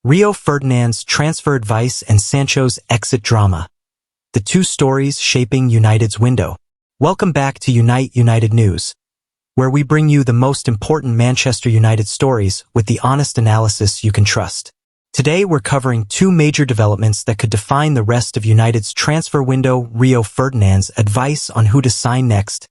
Rio Ferdinand's transfer advice and Sancho's exit drama. The two stories shaping United's window. Welcome back to United News, where we bring you the most important Manchester United stories with the honest analysis you can trust. Today we're covering two major developments that could define the rest of United's transfer window: Rio Ferdinand's advice on who to sign next,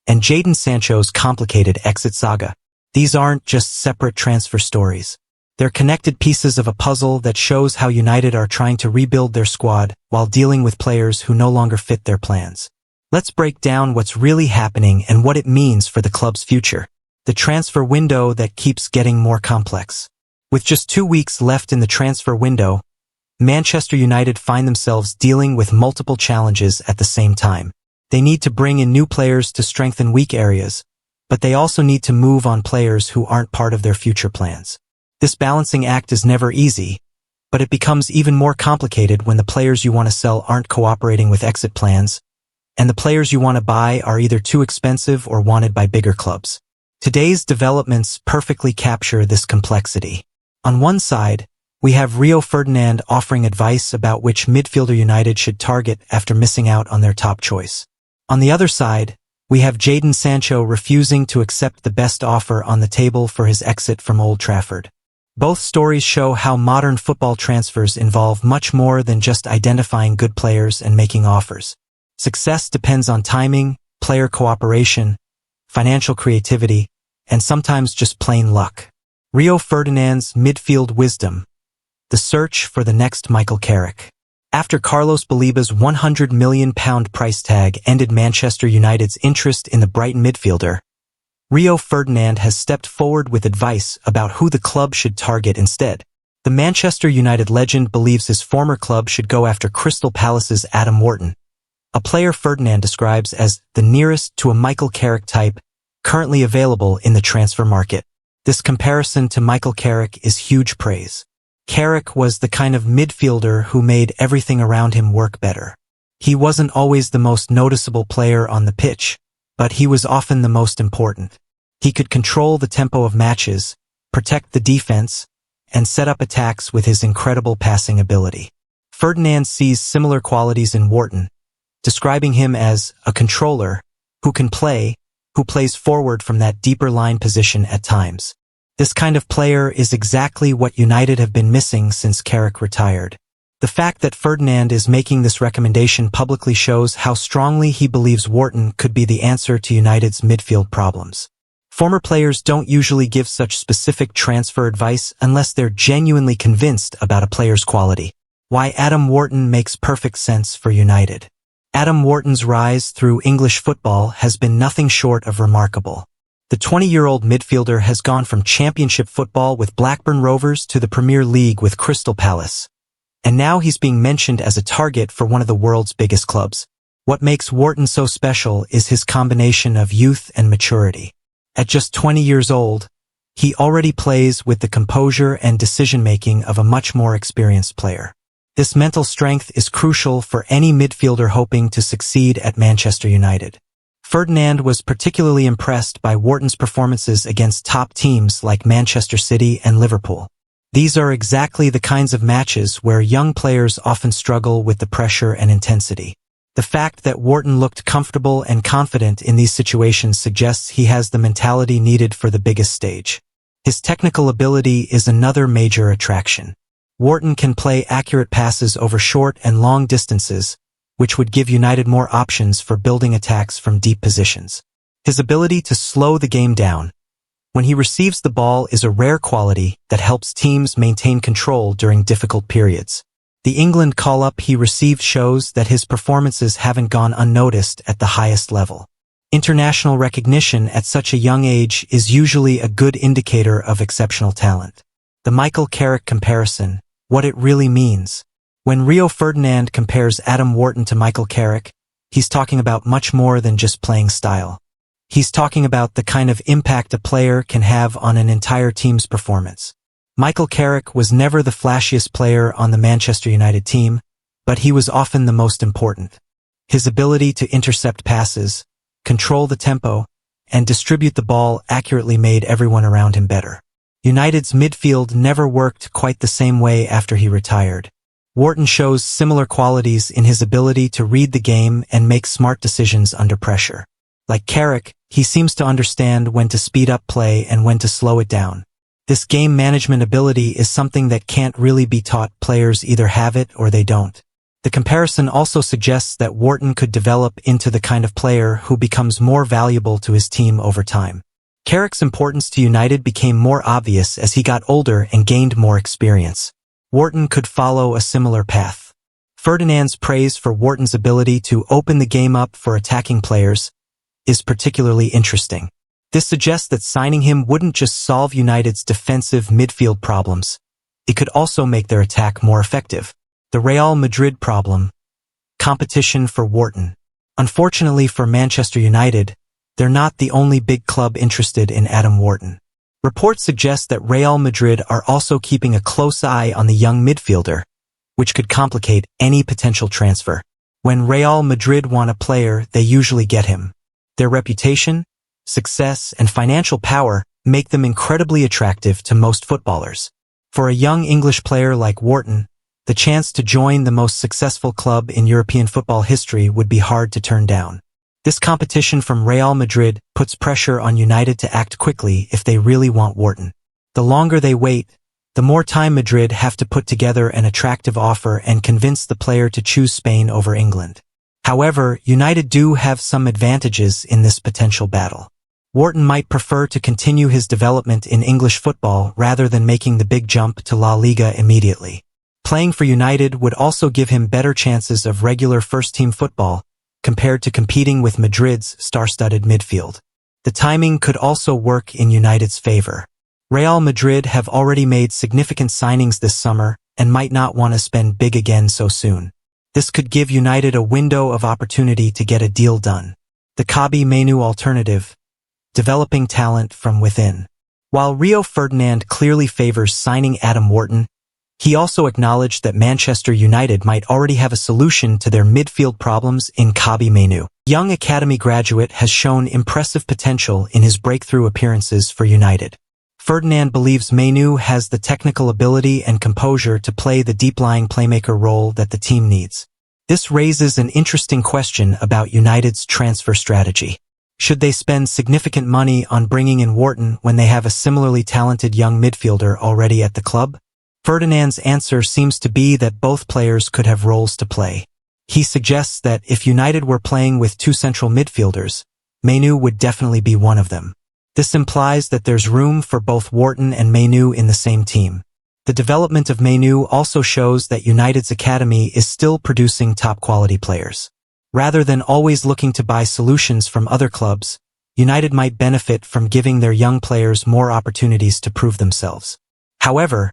and Jadon Sancho's complicated exit saga. These aren't just separate transfer stories. They're connected pieces of a puzzle that shows how United are trying to rebuild their squad while dealing with players who no longer fit their plans. Let's break down what's really happening and what it means for the club's future. The transfer window that keeps getting more complex. With just 2 weeks left in the transfer window, Manchester United find themselves dealing with multiple challenges at the same time. They need to bring in new players to strengthen weak areas, but they also need to move on players who aren't part of their future plans. This balancing act is never easy, but it becomes even more complicated when the players you want to sell aren't cooperating with exit plans, and the players you want to buy are either too expensive or wanted by bigger clubs. Today's developments perfectly capture this complexity. On one side, we have Rio Ferdinand offering advice about which midfielder United should target after missing out on their top choice. On the other side, we have Jadon Sancho refusing to accept the best offer on the table for his exit from Old Trafford. Both stories show how modern football transfers involve much more than just identifying good players and making offers. Success depends on timing, player cooperation, financial creativity, and sometimes just plain luck. Rio Ferdinand's midfield wisdom. The search for the next Michael Carrick. After Carlos Baliba's £100 million price tag ended Manchester United's interest in the Brighton midfielder, Rio Ferdinand has stepped forward with advice about who the club should target instead. The Manchester United legend believes his former club should go after Crystal Palace's Adam Wharton, a player Ferdinand describes as the nearest to a Michael Carrick type currently available in the transfer market. This comparison to Michael Carrick is huge praise. Carrick was the kind of midfielder who made everything around him work better. He wasn't always the most noticeable player on the pitch, but he was often the most important. He could control the tempo of matches, protect the defense, and set up attacks with his incredible passing ability. Ferdinand sees similar qualities in Wharton, describing him as a controller who plays forward from that deeper line position at times. This kind of player is exactly what United have been missing since Carrick retired. The fact that Ferdinand is making this recommendation publicly shows how strongly he believes Wharton could be the answer to United's midfield problems. Former players don't usually give such specific transfer advice unless they're genuinely convinced about a player's quality. Why Adam Wharton makes perfect sense for United. Adam Wharton's rise through English football has been nothing short of remarkable. The 20-year-old midfielder has gone from Championship football with Blackburn Rovers to the Premier League with Crystal Palace. And now he's being mentioned as a target for one of the world's biggest clubs. What makes Wharton so special is his combination of youth and maturity. At just 20 years old, he already plays with the composure and decision-making of a much more experienced player. This mental strength is crucial for any midfielder hoping to succeed at Manchester United. Ferdinand was particularly impressed by Wharton's performances against top teams like Manchester City and Liverpool. These are exactly the kinds of matches where young players often struggle with the pressure and intensity. The fact that Wharton looked comfortable and confident in these situations suggests he has the mentality needed for the biggest stage. His technical ability is another major attraction. Wharton can play accurate passes over short and long distances, which would give United more options for building attacks from deep positions. His ability to slow the game down when he receives the ball is a rare quality that helps teams maintain control during difficult periods. The England call-up he received shows that his performances haven't gone unnoticed at the highest level. International recognition at such a young age is usually a good indicator of exceptional talent. The Michael Carrick comparison, what it really means. When Rio Ferdinand compares Adam Wharton to Michael Carrick, he's talking about much more than just playing style. He's talking about the kind of impact a player can have on an entire team's performance. Michael Carrick was never the flashiest player on the Manchester United team, but he was often the most important. His ability to intercept passes, control the tempo, and distribute the ball accurately made everyone around him better. United's midfield never worked quite the same way after he retired. Wharton shows similar qualities in his ability to read the game and make smart decisions under pressure. Like Carrick, he seems to understand when to speed up play and when to slow it down. This game management ability is something that can't really be taught. Players either have it or they don't. The comparison also suggests that Wharton could develop into the kind of player who becomes more valuable to his team over time. Carrick's importance to United became more obvious as he got older and gained more experience. Wharton could follow a similar path. Ferdinand's praise for Wharton's ability to open the game up for attacking players is particularly interesting. This suggests that signing him wouldn't just solve United's defensive midfield problems, it could also make their attack more effective. The Real Madrid problem. Competition for Wharton. Unfortunately for Manchester United, they're not the only big club interested in Adam Wharton. Reports suggest that Real Madrid are also keeping a close eye on the young midfielder, which could complicate any potential transfer. When Real Madrid want a player, they usually get him. Their reputation, success, and financial power make them incredibly attractive to most footballers. For a young English player like Wharton, the chance to join the most successful club in European football history would be hard to turn down. This competition from Real Madrid puts pressure on United to act quickly if they really want Wharton. The longer they wait, the more time Madrid have to put together an attractive offer and convince the player to choose Spain over England. However, United do have some advantages in this potential battle. Wharton might prefer to continue his development in English football rather than making the big jump to La Liga immediately. Playing for United would also give him better chances of regular first-team football, compared to competing with Madrid's star-studded midfield. The timing could also work in United's favor. Real Madrid have already made significant signings this summer and might not want to spend big again so soon. This could give United a window of opportunity to get a deal done. The Kobbie Mainoo alternative. Developing talent from within. While Rio Ferdinand clearly favors signing Adam Wharton, he also acknowledged that Manchester United might already have a solution to their midfield problems in Kobbie Mainoo. Young academy graduate has shown impressive potential in his breakthrough appearances for United. Ferdinand believes Mainoo has the technical ability and composure to play the deep-lying playmaker role that the team needs. This raises an interesting question about United's transfer strategy. Should they spend significant money on bringing in Wharton when they have a similarly talented young midfielder already at the club? Ferdinand's answer seems to be that both players could have roles to play. He suggests that if United were playing with two central midfielders, Mainoo would definitely be one of them. This implies that there's room for both Wharton and Mainoo in the same team. The development of Mainoo also shows that United's academy is still producing top-quality players. Rather than always looking to buy solutions from other clubs, United might benefit from giving their young players more opportunities to prove themselves. However,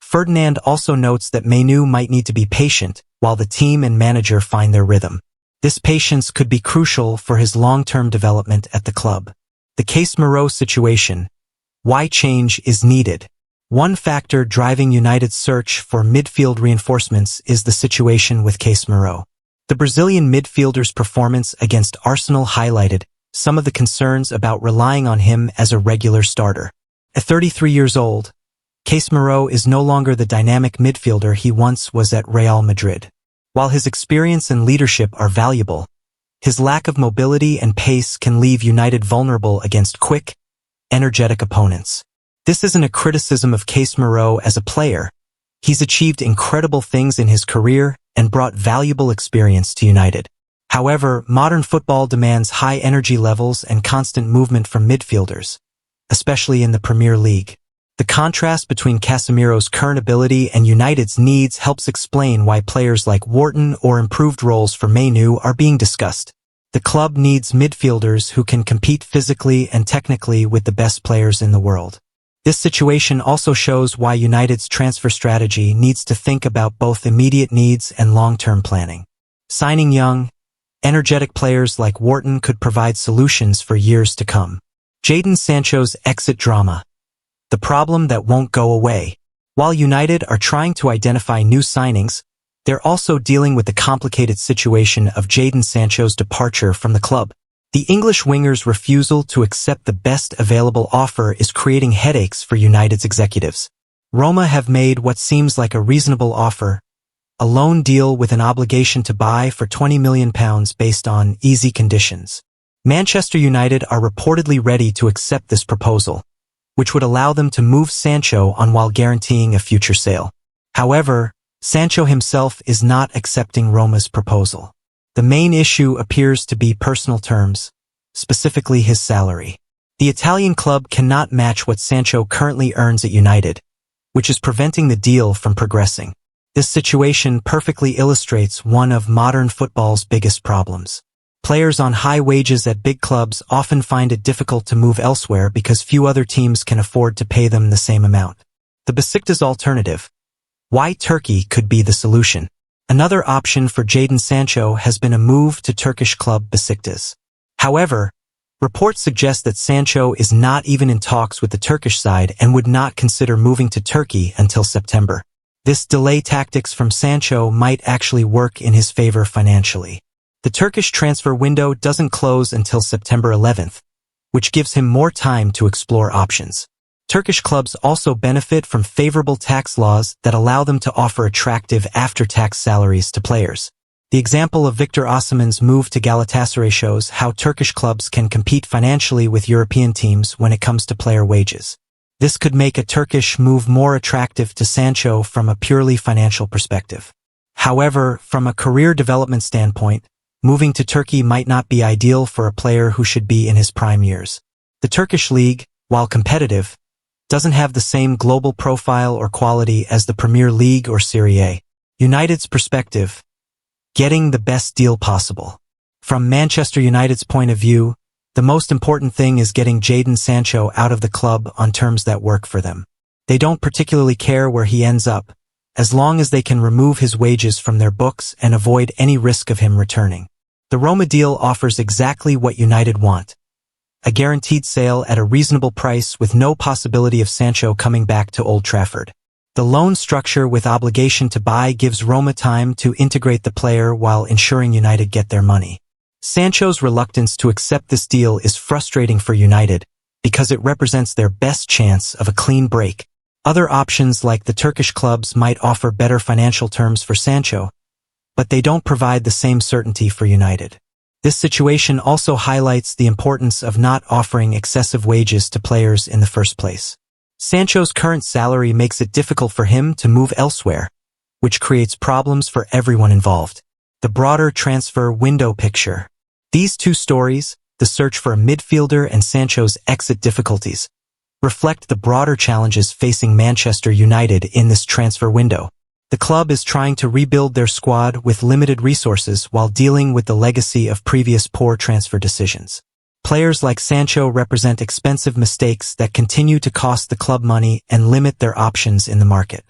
Ferdinand also notes that Mainoo might need to be patient while the team and manager find their rhythm. This patience could be crucial for his long-term development at the club. The Casemiro situation. Why change is needed. One factor driving United's search for midfield reinforcements is the situation with Casemiro. The Brazilian midfielder's performance against Arsenal highlighted some of the concerns about relying on him as a regular starter. At 33 years old, Casemiro is no longer the dynamic midfielder he once was at Real Madrid. While his experience and leadership are valuable, his lack of mobility and pace can leave United vulnerable against quick, energetic opponents. This isn't a criticism of Casemiro as a player. He's achieved incredible things in his career and brought valuable experience to United. However, modern football demands high energy levels and constant movement from midfielders, especially in the Premier League. The contrast between Casemiro's current ability and United's needs helps explain why players like Wharton or improved roles for Mainoo are being discussed. The club needs midfielders who can compete physically and technically with the best players in the world. This situation also shows why United's transfer strategy needs to think about both immediate needs and long-term planning. Signing young, energetic players like Wharton could provide solutions for years to come. Jadon Sancho's exit drama. The problem that won't go away. While United are trying to identify new signings, they're also dealing with the complicated situation of Jadon Sancho's departure from the club. The English winger's refusal to accept the best available offer is creating headaches for United's executives. Roma have made what seems like a reasonable offer, a loan deal with an obligation to buy for £20 million based on easy conditions. Manchester United are reportedly ready to accept this proposal, which would allow them to move Sancho on while guaranteeing a future sale. However, Sancho himself is not accepting Roma's proposal. The main issue appears to be personal terms, specifically his salary. The Italian club cannot match what Sancho currently earns at United, which is preventing the deal from progressing. This situation perfectly illustrates one of modern football's biggest problems. Players on high wages at big clubs often find it difficult to move elsewhere because few other teams can afford to pay them the same amount. The Besiktas alternative. Why Turkey could be the solution. Another option for Jadon Sancho has been a move to Turkish club Besiktas. However, reports suggest that Sancho is not even in talks with the Turkish side and would not consider moving to Turkey until September. This delay tactics from Sancho might actually work in his favor financially. The Turkish transfer window doesn't close until September 11th, which gives him more time to explore options. Turkish clubs also benefit from favorable tax laws that allow them to offer attractive after-tax salaries to players. The example of Victor Osimhen's move to Galatasaray shows how Turkish clubs can compete financially with European teams when it comes to player wages. This could make a Turkish move more attractive to Sancho from a purely financial perspective. However, from a career development standpoint, moving to Turkey might not be ideal for a player who should be in his prime years. The Turkish league, while competitive, doesn't have the same global profile or quality as the Premier League or Serie A. United's perspective. Getting the best deal possible. From Manchester United's point of view, the most important thing is getting Jadon Sancho out of the club on terms that work for them. They don't particularly care where he ends up, as long as they can remove his wages from their books and avoid any risk of him returning. The Roma deal offers exactly what United want. A guaranteed sale at a reasonable price with no possibility of Sancho coming back to Old Trafford. The loan structure with obligation to buy gives Roma time to integrate the player while ensuring United get their money. Sancho's reluctance to accept this deal is frustrating for United because it represents their best chance of a clean break. Other options like the Turkish clubs might offer better financial terms for Sancho, but they don't provide the same certainty for United. This situation also highlights the importance of not offering excessive wages to players in the first place. Sancho's current salary makes it difficult for him to move elsewhere, which creates problems for everyone involved. The broader transfer window picture. These two stories, the search for a midfielder and Sancho's exit difficulties, reflect the broader challenges facing Manchester United in this transfer window. The club is trying to rebuild their squad with limited resources while dealing with the legacy of previous poor transfer decisions. Players like Sancho represent expensive mistakes that continue to cost the club money and limit their options in the market.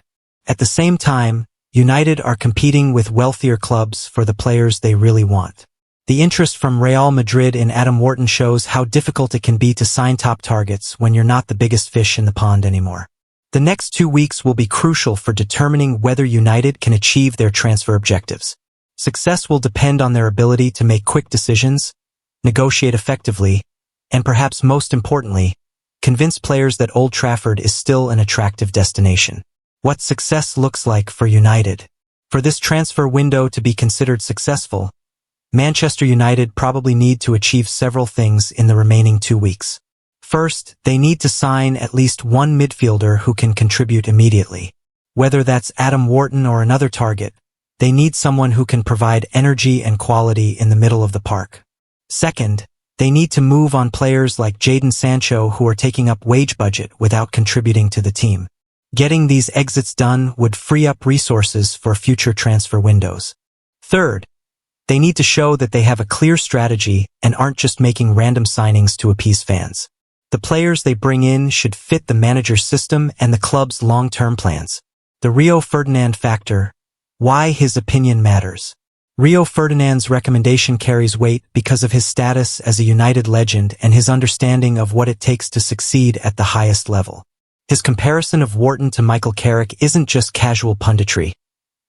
At the same time, United are competing with wealthier clubs for the players they really want. The interest from Real Madrid in Adam Wharton shows how difficult it can be to sign top targets when you're not the biggest fish in the pond anymore. The next 2 weeks will be crucial for determining whether United can achieve their transfer objectives. Success will depend on their ability to make quick decisions, negotiate effectively, and perhaps most importantly, convince players that Old Trafford is still an attractive destination. What success looks like for United. For this transfer window to be considered successful, Manchester United probably need to achieve several things in the remaining 2 weeks. First, they need to sign at least one midfielder who can contribute immediately. Whether that's Adam Wharton or another target, they need someone who can provide energy and quality in the middle of the park. Second, they need to move on players like Jadon Sancho who are taking up wage budget without contributing to the team. Getting these exits done would free up resources for future transfer windows. Third, they need to show that they have a clear strategy and aren't just making random signings to appease fans. The players they bring in should fit the manager's system and the club's long-term plans. The Rio Ferdinand factor. Why his opinion matters. Rio Ferdinand's recommendation carries weight because of his status as a United legend and his understanding of what it takes to succeed at the highest level. His comparison of Wharton to Michael Carrick isn't just casual punditry.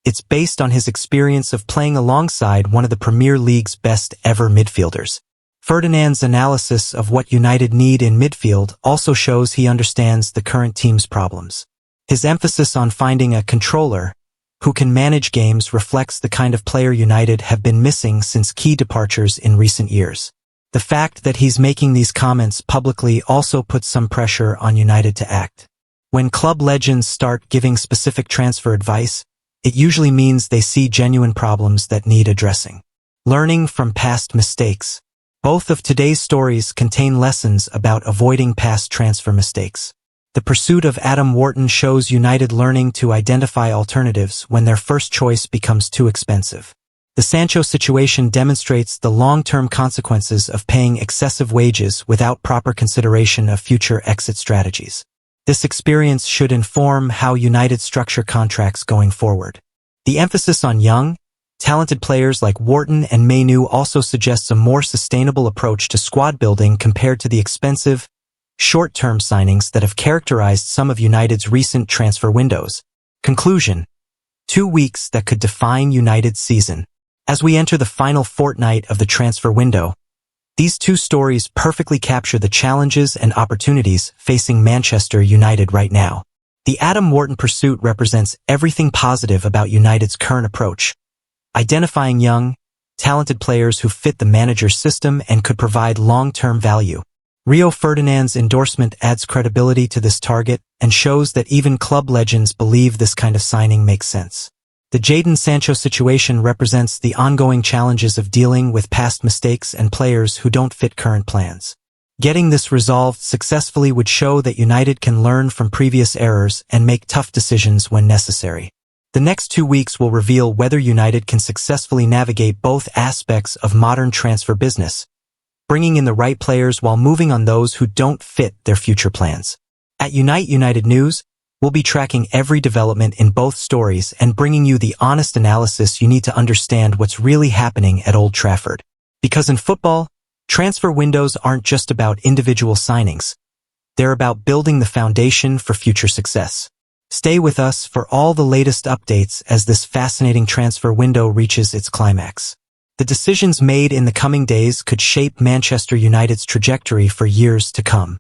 It's based on his experience of playing alongside one of the Premier League's best ever midfielders. Ferdinand's analysis of what United need in midfield also shows he understands the current team's problems. His emphasis on finding a controller who can manage games reflects the kind of player United have been missing since key departures in recent years. The fact that he's making these comments publicly also puts some pressure on United to act. When club legends start giving specific transfer advice, it usually means they see genuine problems that need addressing. Learning from past mistakes. Both of today's stories contain lessons about avoiding past transfer mistakes. The pursuit of Adam Wharton shows United learning to identify alternatives when their first choice becomes too expensive. The Sancho situation demonstrates the long-term consequences of paying excessive wages without proper consideration of future exit strategies. This experience should inform how United structure contracts going forward. The emphasis on young, talented players like Wharton and Mainu also suggests a more sustainable approach to squad building compared to the expensive, short-term signings that have characterized some of United's recent transfer windows. Conclusion: 2 weeks that could define United's season. As we enter the final fortnight of the transfer window, these two stories perfectly capture the challenges and opportunities facing Manchester United right now. The Adam Wharton pursuit represents everything positive about United's current approach, identifying young, talented players who fit the manager's system and could provide long-term value. Rio Ferdinand's endorsement adds credibility to this target and shows that even club legends believe this kind of signing makes sense. The Jadon Sancho situation represents the ongoing challenges of dealing with past mistakes and players who don't fit current plans. Getting this resolved successfully would show that United can learn from previous errors and make tough decisions when necessary. The next 2 weeks will reveal whether United can successfully navigate both aspects of modern transfer business, bringing in the right players while moving on those who don't fit their future plans. At Unite United News, we'll be tracking every development in both stories and bringing you the honest analysis you need to understand what's really happening at Old Trafford. Because in football, transfer windows aren't just about individual signings. They're about building the foundation for future success. Stay with us for all the latest updates as this fascinating transfer window reaches its climax. The decisions made in the coming days could shape Manchester United's trajectory for years to come.